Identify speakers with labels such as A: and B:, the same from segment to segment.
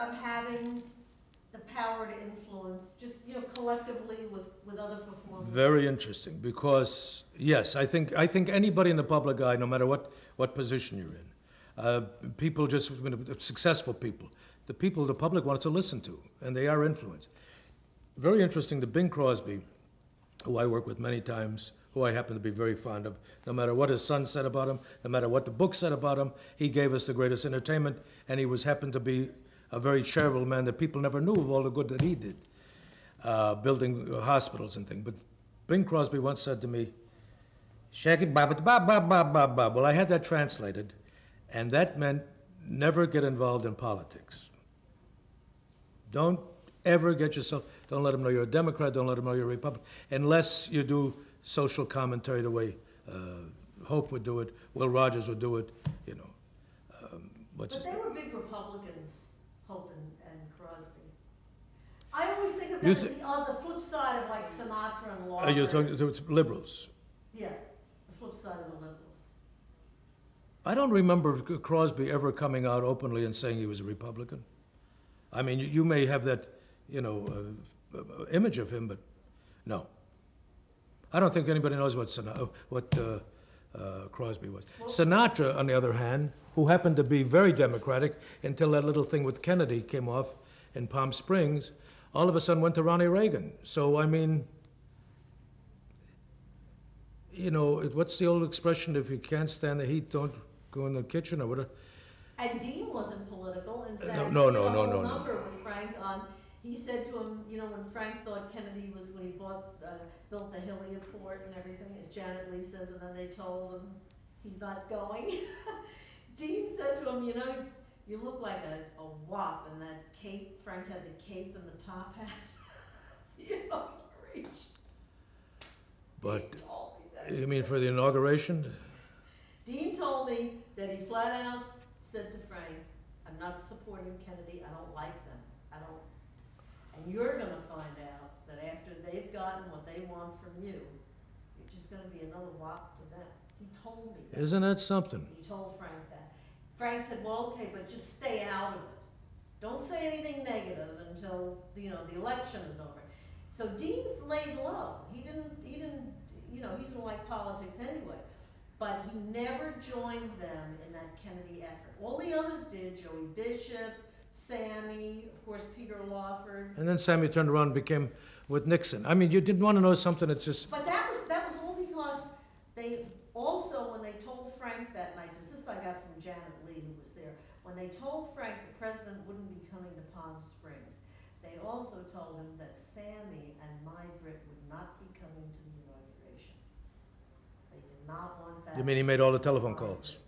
A: of having the power to influence, just, you know, collectively with other performers.
B: Very interesting, because, yes, I think anybody in the public eye, no matter what position you're in, people just, you know, successful people, the people the public wants to listen to, and they are influenced. Very interesting that Bing Crosby, who I work with many times, who I happen to be very fond of, no matter what his son said about him, no matter what the book said about him, he gave us the greatest entertainment, and he happened to be a very charitable man that people never knew of all the good that he did, building hospitals and things. But Bing Crosby once said to me, Shecky, ba ba ba ba ba ba. Well, I had that translated, and that meant never get involved in politics. Don't ever get yourself, don't let them know you're a Democrat, don't let them know you're a Republican, unless you do social commentary the way Hope would do it, Will Rogers would do it, you know.
A: But they were big Republicans, Hope and Crosby. I always think of them as on the flip side of like Sinatra and Law.
B: You're talking to liberals.
A: Yeah, the flip side of the liberals.
B: I don't remember Crosby ever coming out openly and saying he was a Republican. I mean, you may have that, you know, image of him, but no. I don't think anybody knows what Crosby was. Well, Sinatra, on the other hand, who happened to be very Democratic until that little thing with Kennedy came off in Palm Springs, all of a sudden went to Ronnie Reagan. So, I mean, you know, what's the old expression, if you can't stand the heat, don't go in the kitchen or whatever?
A: And Dean wasn't political. In fact,
B: no.
A: With Frank on, he said to him, you know, when Frank thought Kennedy was, when he built the heliport and everything, as Janet Leigh says, and then they told him he's not going. Dean said to him, you know, you look like a wop in that cape. Frank had the cape and the top hat. You know, reached.
B: But, you mean for the inauguration?
A: Dean told me that he flat out said to Frank, I'm not supporting Kennedy, I don't like them, I don't. And you're gonna find out that after they've gotten what they want from you, you're just gonna be another wop to them. He told me that.
B: Isn't that something?
A: He told Frank that. Frank said, well, okay, but just stay out of it. Don't say anything negative until, you know, the election is over. So Dean laid low. He didn't like politics anyway. But he never joined them in that Kennedy effort. All the others did, Joey Bishop, Sammy, of course, Peter Lawford.
B: And then Sammy turned around and became with Nixon. I mean, you didn't want to know something that's just...
A: But that was all because they also, when they told Frank that night, this I got from Janet Leigh, who was there, when they told Frank the president wouldn't be coming to Palm Springs, they also told him that Sammy and Margaret would not be coming to the inauguration. They did not want that.
B: You mean he made all the telephone calls?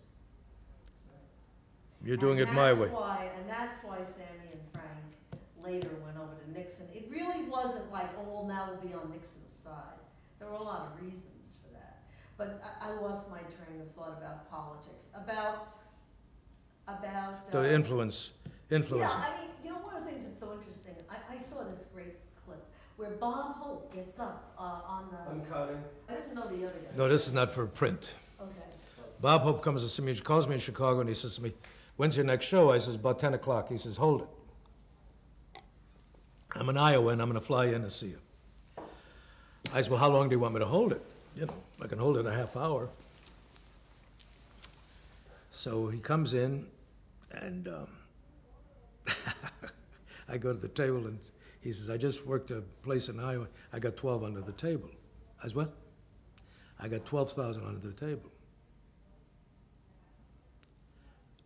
B: You're doing it my way.
A: And that's why Sammy and Frank later went over to Nixon. It really wasn't like, oh, well, now we'll be on Nixon's side. There were a lot of reasons for that. But I lost my train of thought about politics, about
B: the influence.
A: Yeah, I mean, you know, one of the things that's so interesting, I saw this great clip where Bob Hope gets up on the...
C: I'm cutting.
A: I didn't know the other guy.
B: No, this is not for print.
A: Okay.
B: Bob Hope comes to see me, he calls me in Chicago, and he says to me, when's your next show? I says, about 10 o'clock. He says, hold it. I'm in Iowa, and I'm going to fly in to see you. I said, well, how long do you want me to hold it? You know, I can hold it a half hour. So he comes in, and I go to the table, and he says, I just worked a place in Iowa. I got 12 under the table. I said, what? I got 12,000 under the table.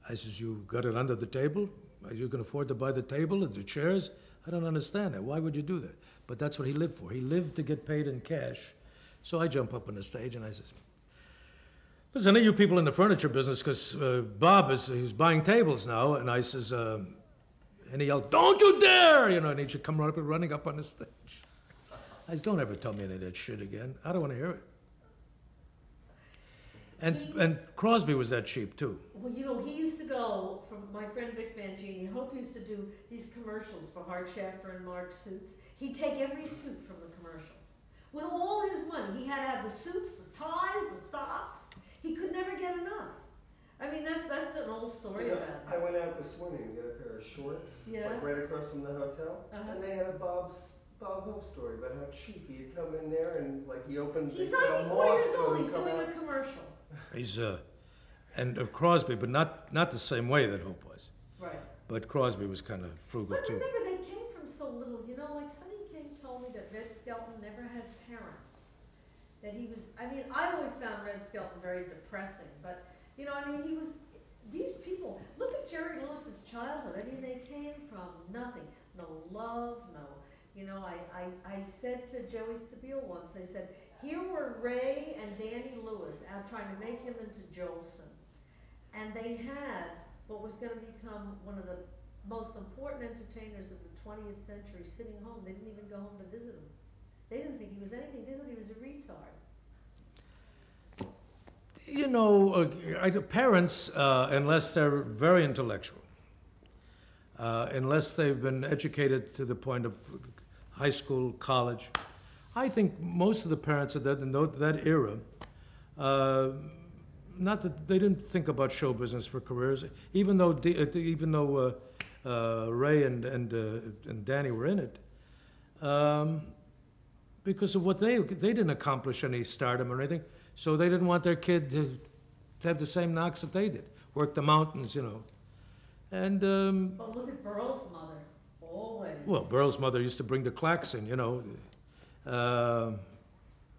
B: I says, you got it under the table? Are you going to afford to buy the table and the chairs? I don't understand that. Why would you do that? But that's what he lived for. He lived to get paid in cash. So I jump up on the stage and I says, listen, you people in the furniture business, because Bob he's buying tables now. And I says, and he yelled, don't you dare! You know, and he should come running up on the stage. I said, don't ever tell me any of that shit again. I don't want to hear it. And Crosby was that cheap, too.
A: Well, you know, he used to go, from my friend Vic Mangini, Hope used to do these commercials for Hart Shafter and Mark suits. He'd take every suit from the commercial. With all his money, he had to have the suits, the ties, the socks. He could never get enough. I mean, that's an old story about him.
C: I went out this morning to get a pair of shorts,
A: Yeah.
C: like right across from the hotel, and they had a Bob Hope story about how cheap he had come in there and like he opened.
A: He's
C: they said,
A: 94 years
C: moth
A: old,
C: would
A: he's
C: come
A: doing
C: out.
A: a commercial.
B: He's and Crosby, but not the same way that Hope was.
A: Right.
B: But Crosby was kind of frugal
A: But
B: too.
A: remember, they came from so little, you know, like Sonny King told me that Red Skelton never had parents. That he was, I mean, I always found Red Skelton very depressing, but, you know, I mean, he was, these people, look at Jerry Lewis's childhood. I mean, they came from nothing, no love, no, you know, I said to Joey Stabile once, I said, here were Ray and Danny Lewis out trying to make him into Jolson. And they had what was going to become one of the most important entertainers of the 20th century sitting home. They didn't even go home to visit him. They didn't think he was anything. They thought he was a retard.
B: You know, parents, unless they're very intellectual, unless they've been educated to the point of high school, college, I think most of the parents of that era, not that they didn't think about show business for careers, even though Ray and Danny were in it, because of what they didn't accomplish any stardom or anything, so they didn't want their kid to have the same knocks that they did, work the mountains, you know, and.
A: But look at Burl's mother, always.
B: Well, Burl's mother used to bring the clacks in, you know.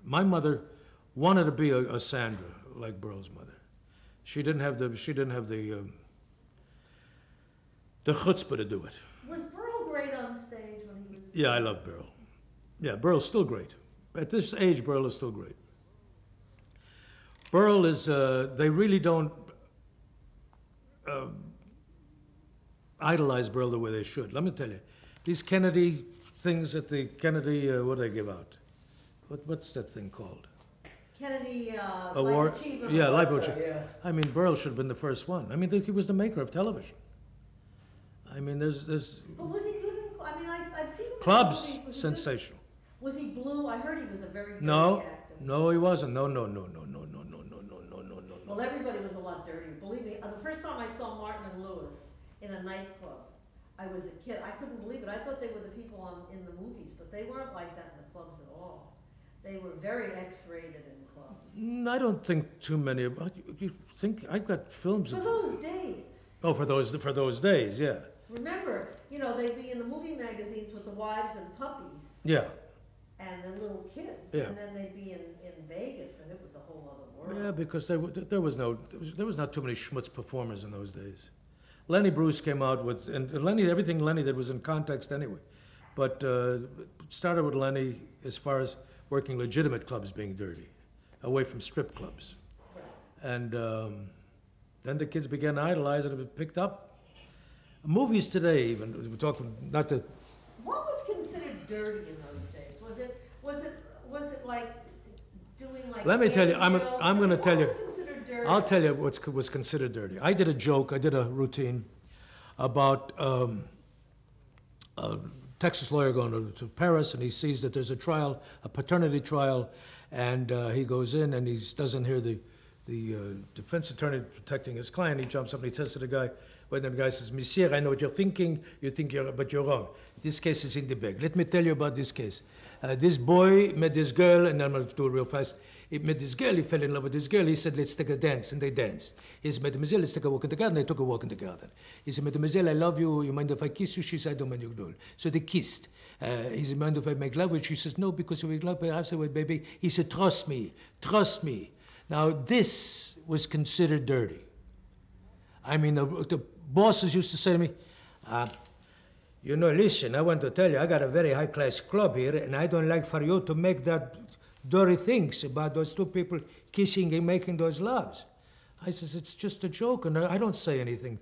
B: My mother wanted to be a Sandra like Burl's mother. She didn't have the chutzpah to do it.
A: Was Burl great on stage when he was?
B: Yeah, I love Burl. Yeah, Burl's still great. At this age, Burl is still great. Burl is, they really don't idolize Burl the way they should. Let me tell you, these Kennedy things at the Kennedy, what do they give out? What's that thing called?
A: Kennedy
B: Award.
A: Life Achievement
B: Yeah,
A: Award.
B: Life Achievement.
C: Yeah.
B: I mean, Burl should have been the first one. I mean, he was the maker of television. I mean, there's
A: But was he good in? I mean, I've seen him in
B: clubs,
A: movies. Was he good?
B: sensational.
A: Was he blue? I heard he was a very dirty
B: No,
A: actor.
B: no, he wasn't. No.
A: Well, everybody was a lot dirtier. Believe me, the first time I saw Martin and Lewis in a nightclub, I was a kid. I couldn't believe it. I thought they were the people in the movies, but they weren't like that in the clubs at all. They were very X-rated in clubs.
B: I don't think too many. You think I've got films
A: For
B: of?
A: those days.
B: Oh, for those days, yeah,
A: Remember, you know, they'd be in the movie magazines with the wives and puppies
B: yeah,
A: and the little kids,
B: Yeah.
A: and then they'd be in Vegas, and it was a whole other world.
B: yeah. Because there was not too many schmutz performers in those days. Lenny Bruce came out with, and everything Lenny did was in context anyway. But it started with Lenny as far as working legitimate clubs being dirty, away from strip clubs.
A: Right.
B: And then the kids began to idolize it and it picked up. Movies today, even, we're talking, not to,
A: What was considered dirty in those days? Was it like doing like?
B: let me tell you,
A: gay
B: I'm
A: jokes?
B: going to
A: What
B: tell you,
A: was considered dirty?
B: I'll tell you what was considered dirty. I did a joke, I did a routine about a Texas lawyer going to Paris, and he sees that there's a trial, a paternity trial, and he goes in and he doesn't hear the defense attorney protecting his client. He jumps up and he says to the guy, when the guy says, "Monsieur, I know what you're thinking. You think but you're wrong. This case is in the bag. Let me tell you about this case. This boy met this girl, and I'm going to do it real fast. He met this girl. He fell in love with this girl. He said, let's take a dance, and they danced. He said, Mademoiselle, let's take a walk in the garden. They took a walk in the garden. He said, Mademoiselle, I love you. You mind if I kiss you? She said, I don't mind you at all. So they kissed. He said, mind if I make love with you? She says, no, because if we make love, I said, wait, baby. He said, trust me, trust me. Now, this was considered dirty. I mean, the bosses used to say to me, you know, listen, I want to tell you, I got a very high-class club here, and I don't like for you to make that dirty things about those two people kissing and making those loves. I says, it's just a joke, and I don't say anything.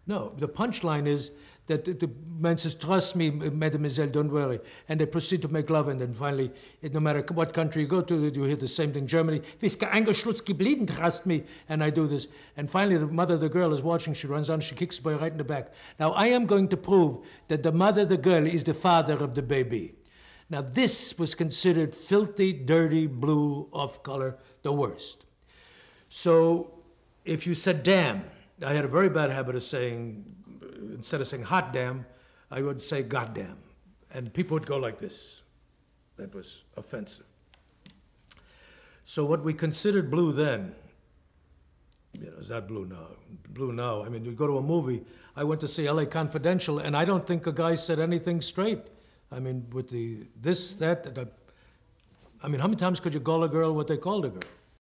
B: No, the punchline is that the man says, trust me, mademoiselle, don't worry. And they proceed to make love, and then finally, no matter what country you go to, you hear the same thing. Germany, Wiska eingeschlutzt geblieben, trust me. And I do this. And finally, the mother of the girl is watching. She runs on, she kicks the boy right in the back. Now, I am going to prove that the mother of the girl is the father of the baby. Now, this was considered filthy, dirty, blue, off-color, the worst. So, if you said, damn, I had a very bad habit of saying, instead of saying hot damn, I would say goddamn. And people would go like this. That was offensive. So what we considered blue then, is not blue now. Blue now, I mean, you go to a movie, I went to see LA Confidential, and I don't think a guy said anything straight. I mean, with the this, that, I mean, how many times could you call a girl what they called a girl?